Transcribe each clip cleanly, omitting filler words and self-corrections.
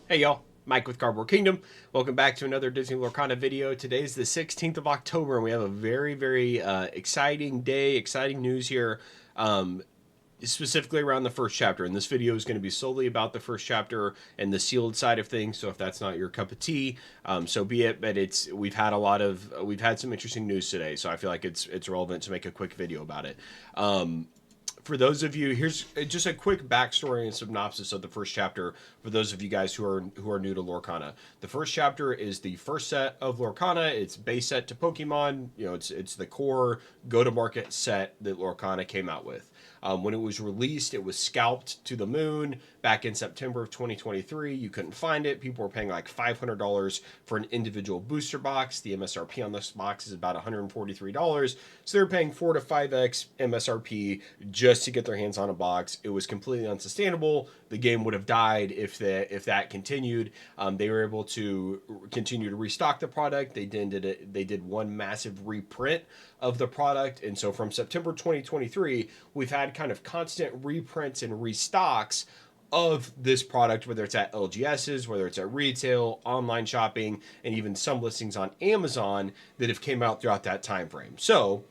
Hey y'all, Mike with Cardboard Kingdom. Welcome back to another Disney Lorcana video. Today's the 16th of October and we have a very exciting day, exciting news here, specifically around the first chapter. And this video is going to be solely about the first chapter and the sealed side of things. So if that's not your cup of tea, so be it. But we've had some interesting news today, so I feel like it's relevant to make a quick video about it. For those of you, here's just a quick backstory and synopsis of the first chapter for those of you guys who are new to Lorcana. The first chapter is the first set of Lorcana. It's base set to Pokemon. You know, it's the core go-to-market set that Lorcana came out with. When it was released, it was scalped to the moon back in September of 2023. You couldn't find it. People were paying like $500 for an individual booster box. The MSRP on this box is about $143. So they're paying 4 to 5x MSRP just to get their hands on a box. It was completely unsustainable. The game would have died if that continued. They were able to continue to restock the product. They did one massive reprint of the product, and so from September 2023, we've had kind of constant reprints and restocks of this product, whether it's at LGS's, whether it's at retail, online shopping, and even some listings on Amazon that have came out throughout that time frame. So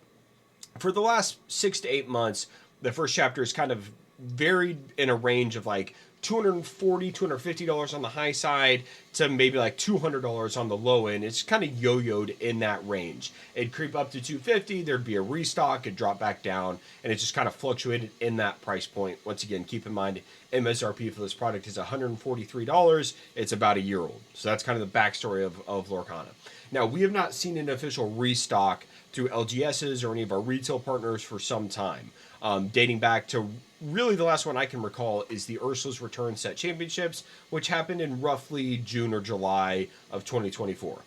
for the last 6 to 8 months, the first chapter is kind of varied in a range of like $240, $250 on the high side to maybe like $200 on the low end. It's kind of yo-yoed in that range. It'd creep up to $250, there'd be a restock, it'd drop back down, and it just kind of fluctuated in that price point. Once again, keep in mind, MSRP for this product is $143. It's about a year old. So that's kind of the backstory of Lorcana. Now, we have not seen an official restock through LGS's or any of our retail partners for some time. Dating back to really the last one I can recall is the Ursula's Return Set Championships, which happened in roughly June or July of 2024.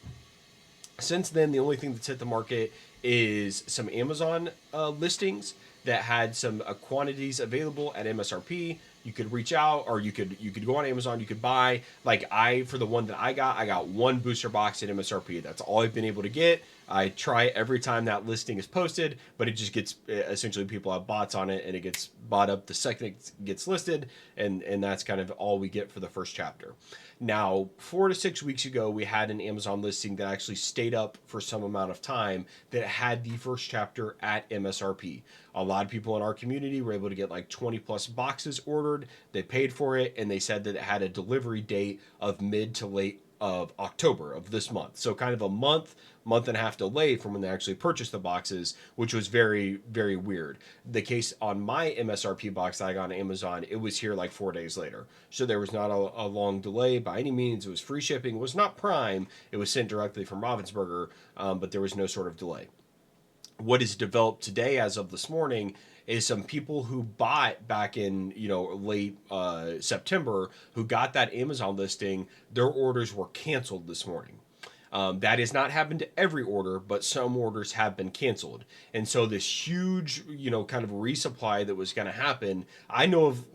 Since then, the only thing that's hit the market is some Amazon listings that had some quantities available at MSRP. You could reach out, or you could go on Amazon. You could buy, like for the one that I got one booster box at MSRP. That's all I've been able to get. I try every time that listing is posted, but it just gets, essentially people have bots on it and it gets bought up the second it gets listed, and that's kind of all we get for the first chapter. Now, 4 to 6 weeks ago, we had an Amazon listing that actually stayed up for some amount of time that had the first chapter at MSRP. A lot of people in our community were able to get like 20 plus boxes ordered. They paid for it, and they said that it had a delivery date of mid to late of October of this month. So kind of a month and a half delay from when they actually purchased the boxes, which was very weird. The case on my MSRP box that I got on Amazon, it was here like 4 days later. So there was not a long delay by any means. It was free shipping. It was not Prime. It was sent directly from Ravensburger, but there was no sort of delay. What is developed today as of this morning is some people who bought back in late September, who got that Amazon listing, their orders were canceled this morning. That has not happened to every order, but some orders have been canceled. And so this huge, kind of resupply that was going to happen, I know of,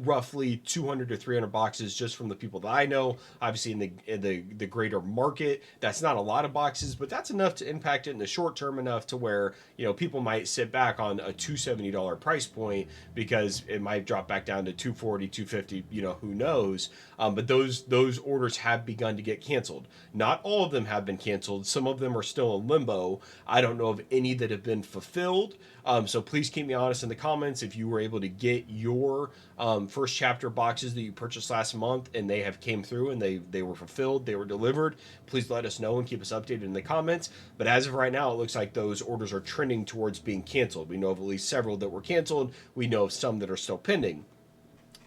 roughly 200 to 300 boxes just from the people that I know. Obviously in the greater market, that's not a lot of boxes, but that's enough to impact it in the short term, enough to where, people might sit back on a $270 price point because it might drop back down to $240, $250, who knows. But those orders have begun to get canceled. Not all of them have been canceled. Some of them are still in limbo. I don't know of any that have been fulfilled. So please keep me honest in the comments if you were able to get your first chapter boxes that you purchased last month and they have came through and they were fulfilled, they were delivered. Please let us know and keep us updated in the comments. But as of right now, it looks like those orders are trending towards being canceled. We know of at least several that were canceled. We know of some that are still pending.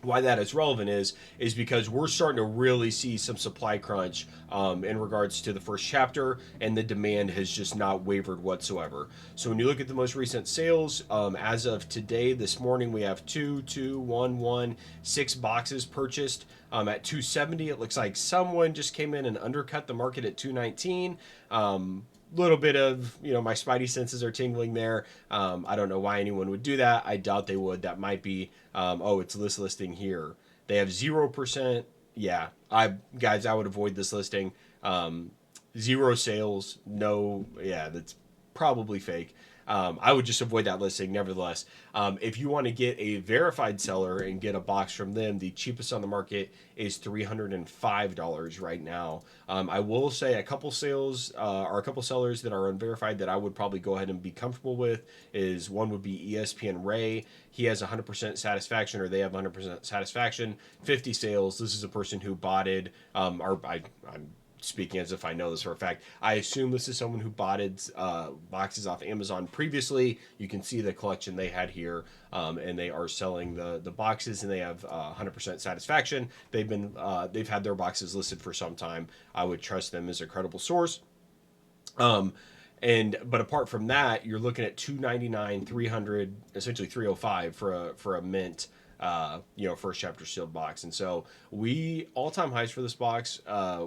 Why that is relevant is because we're starting to really see some supply crunch in regards to the first chapter, and the demand has just not wavered whatsoever. So when you look at the most recent sales, as of today, this morning, we have 6 boxes purchased at $270. It looks like someone just came in and undercut the market at $219. Little bit of, my spidey senses are tingling there. I don't know why anyone would do that. I doubt they would. That might be, it's this listing here. They have 0%. Yeah, I would avoid this listing. 0 sales. No, yeah, that's probably fake. I would just avoid that listing. Nevertheless, if you want to get a verified seller and get a box from them, the cheapest on the market is $305 right now. I will say a couple sales or a couple sellers that are unverified that I would probably go ahead and be comfortable with is one would be ESPN Ray. He has 100% satisfaction, or they have 100% satisfaction. 50 sales. This is a person who bought it, I'm speaking as if I know this for a fact. I assume this is someone who bought boxes off Amazon previously. You can see the collection they had here, and they are selling the boxes, and they have 100% satisfaction. They've had their boxes listed for some time. I would trust them as a credible source. But apart from that, you're looking at $299, $300, essentially $305 for a mint, first chapter sealed box. And so we all-time highs for this box,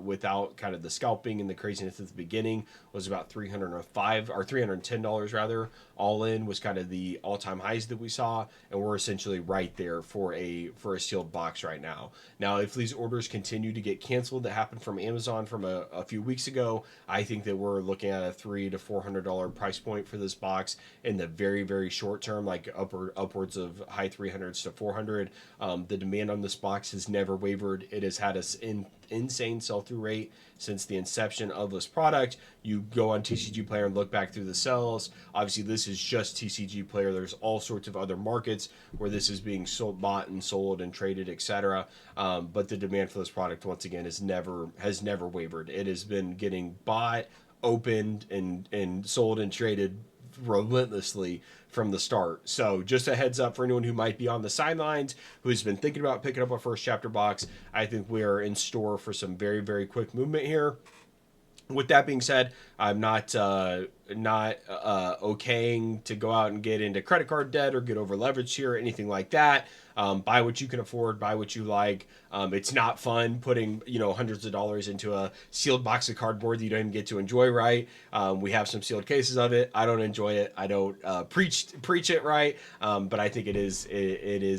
without kind of the scalping and the craziness at the beginning, was about $305 or $310 rather. All in was kind of the all-time highs that we saw, and we're essentially right there for a sealed box right now. Now, if these orders continue to get canceled that happened from Amazon from a few weeks ago, I think that we're looking at a $300 to $400 price point for this box in the very, very short term, like upwards of high 300s to 400. The demand on this box has never wavered. It has had an insane sell-through rate since the inception of this product. You go on TCG Player and look back through the sales. Obviously, this is just TCG Player. There's all sorts of other markets where this is being sold, bought and sold and traded, etc. But the demand for this product, once again, has never wavered. It has been getting bought, opened, and sold and traded relentlessly from the start. So just a heads up for anyone who might be on the sidelines, who's been thinking about picking up a first chapter box, I think we are in store for some very, very quick movement here. With that being said, I'm not okaying to go out and get into credit card debt or get over leveraged here or anything like that. Buy what you can afford, buy what you like. It's not fun putting hundreds of dollars into a sealed box of cardboard that you don't even get to enjoy right. We have some sealed cases of it. I don't enjoy it. I don't preach it right. But I think it is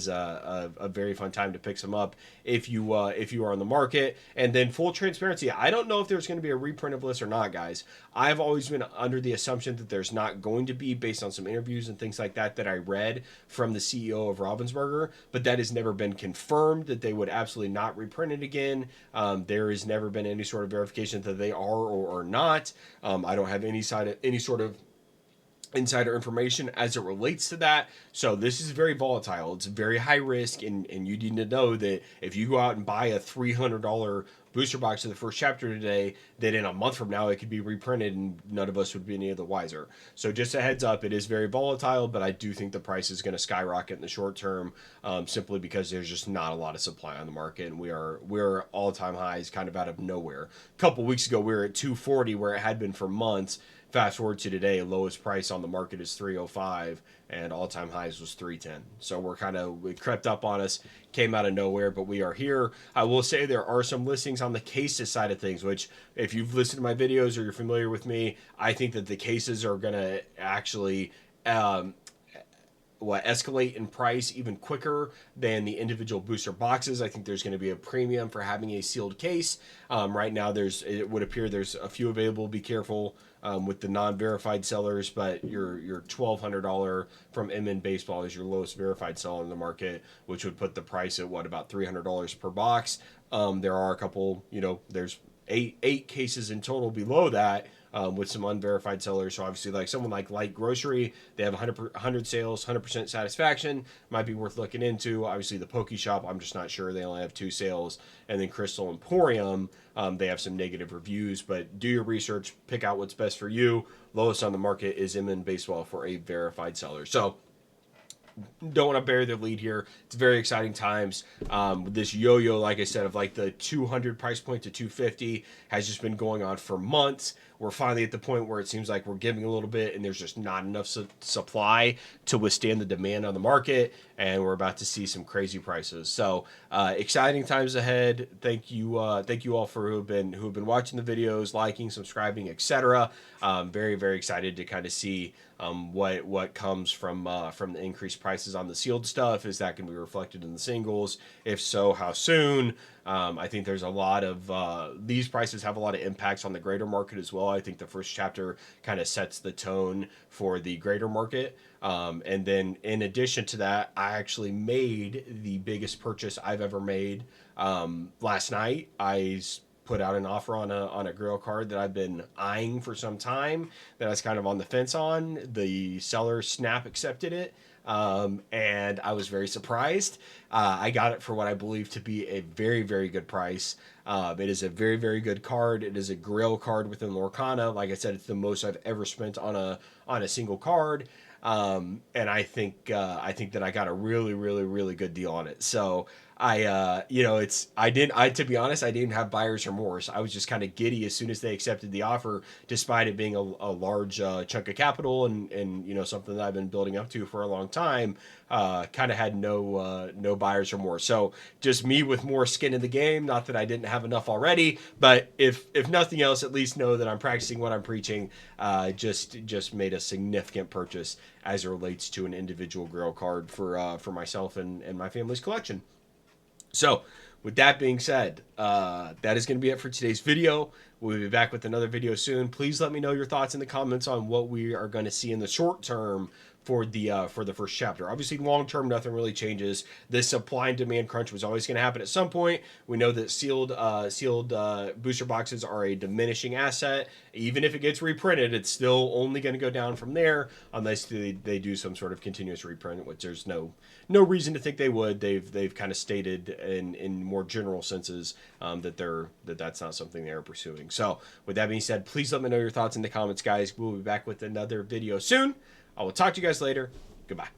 a very fun time to pick some up if you are on the market. And then full transparency, I don't know if there's going to be a reprint of this or not, guys. I've always been under the assumption that there's not going to be, based on some interviews and things like that I read from the CEO of Ravensburger, but that has never been confirmed that they would absolutely not reprint it again. There has never been any sort of verification that they are or are not. I don't have any sort of insider information as it relates to that. So this is very volatile. It's very high risk, and you need to know that if you go out and buy a $300 booster box of the first chapter today, that in a month from now it could be reprinted and none of us would be any of the wiser. So just a heads up, it is very volatile, but I do think the price is going to skyrocket in the short term, simply because there's just not a lot of supply on the market, and we're all-time highs kind of out of nowhere. A couple weeks ago we were at 240 where it had been for months. Fast forward to today, lowest price on the market is 305, and all-time highs was 310. So we crept up on us, came out of nowhere, but we are here. I will say there are some listings on the cases side of things, which if you've listened to my videos or you're familiar with me, I think that the cases are going to actually escalate in price even quicker than the individual booster boxes. I think there's going to be a premium for having a sealed case. Right now, it would appear there's a few available. Be careful with the non-verified sellers, but your $1,200 from MN Baseball is your lowest verified seller in the market, which would put the price at about $300 per box. There are a couple, there's eight cases in total below that, with some unverified sellers. So obviously, like someone like Light Grocery, they have 100 sales, 100% satisfaction, might be worth looking into. Obviously, the Poke Shop, I'm just not sure. They only have 2 sales. And then Crystal Emporium, they have some negative reviews, but do your research, pick out what's best for you. Lowest on the market is MN Baseball for a verified seller. So don't want to bury the lead here. It's very exciting times. This yo-yo, like I said, of like the 200 price point to 250 has just been going on for months. We're finally at the point where it seems like we're giving a little bit and there's just not enough supply to withstand the demand on the market, and we're about to see some crazy prices. So exciting times ahead. Thank you all for who have been watching the videos, liking, subscribing, etc. Very, very excited to kind of see what comes from the increased prices on the sealed stuff. Is that going to be reflected in the singles? If so, how soon? I think there's a lot of these prices have a lot of impacts on the greater market as well. I think the first chapter kind of sets the tone for the greater market. And then in addition to that, I actually made the biggest purchase I've ever made last night. Put out an offer on a grill card that I've been eyeing for some time, that I was kind of on the fence on. The seller snap accepted it. And I was very surprised. I got it for what I believe to be a very, very good price. It is a very, very good card. It is a grill card within Lorcana. Like I said, it's the most I've ever spent on a single card. And I think that I got a really, really, really good deal on it. So to be honest, I didn't have buyer's remorse. I was just kind of giddy as soon as they accepted the offer, despite it being a large chunk of capital and something that I've been building up to for a long time. Kind of had no buyer's remorse. So just me with more skin in the game. Not that I didn't have enough already, but if nothing else, at least know that I'm practicing what I'm preaching. Just made a significant purchase as it relates to an individual grill card for myself and my family's collection. So, with that being said, that is going to be it for today's video. We'll be back with another video soon. Please let me know your thoughts in the comments on what we are going to see in the short term for the first chapter. Obviously, long term, nothing really changes. This supply and demand crunch was always going to happen at some point. We know that sealed booster boxes are a diminishing asset. Even if it gets reprinted, it's still only going to go down from there unless they do some sort of continuous reprint, which there's no reason to think they would. They've kind of stated in more general senses that's not something they're pursuing. So with that being said, please let me know your thoughts in the comments, guys. We'll be back with another video soon. I will talk to you guys later. Goodbye.